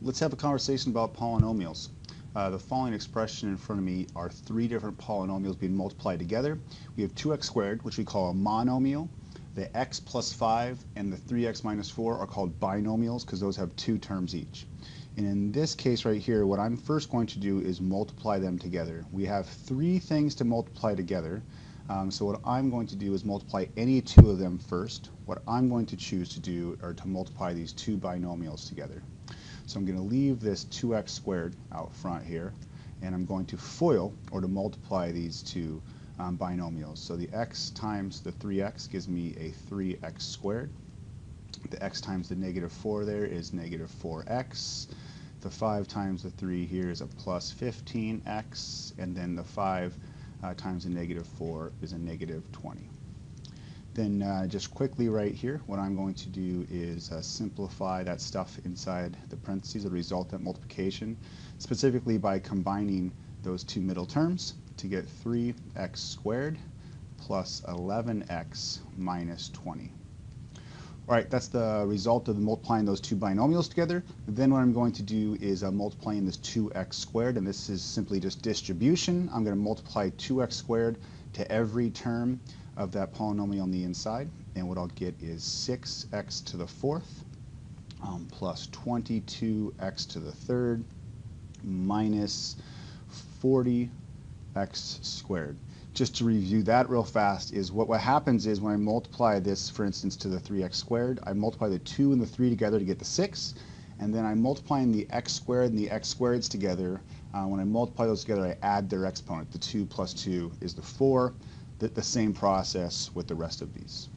Let's have a conversation about polynomials. The following expression in front of me are three different polynomials being multiplied together. We have 2x squared, which we call a monomial. The x plus 5 and the 3x minus 4 are called binomials because those have two terms each. And in this case right here, what I'm first going to do is multiply them together. We have three things to multiply together. So what I'm going to do is multiply any two of them first. What I'm going to choose to do are to multiply these two binomials together. So I'm going to leave this 2x squared out front here, and I'm going to FOIL, or to multiply these two binomials. So the x times the 3x gives me a 3x squared. The x times the negative 4 there is negative 4x. The 5 times the 3 here is a plus 15x, and then the 5 times the negative 4 is a negative 20. Then just quickly right here, what I'm going to do is simplify that stuff inside the parentheses, the resultant multiplication, specifically by combining those two middle terms to get 3x squared plus 11x minus 20. All right, that's the result of multiplying those two binomials together. Then what I'm going to do is multiplying this 2x squared, and this is simply just distribution. I'm going to multiply 2x squared to every term of that polynomial on the inside, and what I'll get is 6x to the fourth plus 22x to the third minus 40x squared. Just to review that real fast is what happens is when I multiply this, for instance, to the 3x squared, I multiply the 2 and the 3 together to get the 6, and then I'm multiplying the x squared and the x squareds together. When I multiply those together, I add their exponent. The 2 plus 2 is the 4. The same process with the rest of these.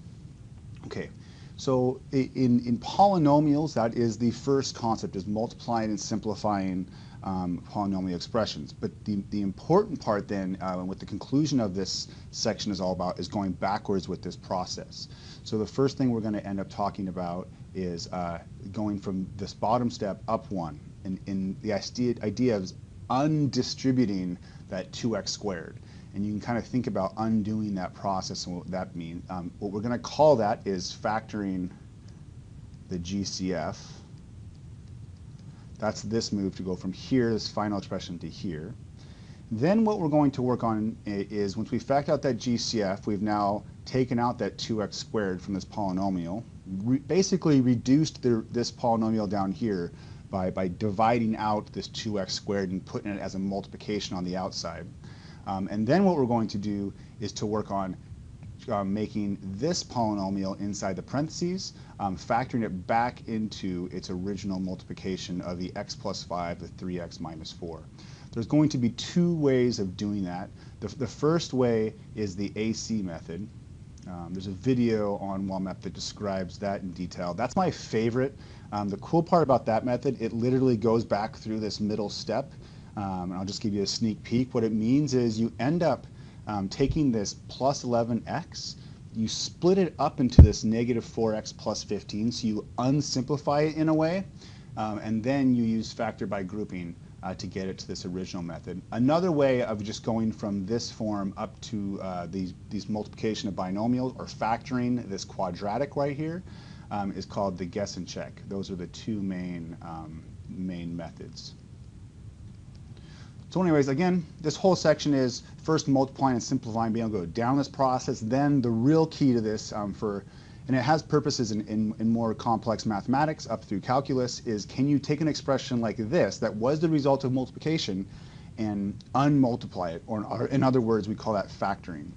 Okay, so in polynomials, that is the first concept, is multiplying and simplifying polynomial expressions. But the important part then, what the conclusion of this section is all about, is going backwards with this process. So the first thing we're going to end up talking about is going from this bottom step up one, and the idea is undistributing that 2x squared. And you can kind of think about undoing that process and what that means. What we're going to call that is factoring the GCF. That's this move to go from here, this final expression, to here. Then what we're going to work on is once we factor out that GCF, we've now taken out that 2x squared from this polynomial, basically reduced this polynomial down here by dividing out this 2x squared and putting it as a multiplication on the outside. And then what we're going to do is to work on making this polynomial inside the parentheses, factoring it back into its original multiplication of the x plus 5, the 3x minus 4. There's going to be two ways of doing that. The first way is the AC method. There's a video on WAMEP that describes that in detail. That's my favorite. The cool part about that method, it literally goes back through this middle step. And I'll just give you a sneak peek. What it means is you end up taking this plus 11x, you split it up into this negative 4x plus 15, so you unsimplify it in a way, and then you use factor by grouping to get it to this original method. Another way of just going from this form up to these multiplication of binomials, or factoring this quadratic right here, is called the Guessin Check. Those are the two main methods. So anyways, again, this whole section is first multiplying and simplifying, being able to go down this process. Then the real key to this, and it has purposes in more complex mathematics up through calculus, is can you take an expression like this that was the result of multiplication and unmultiply it, or in other words, we call that factoring.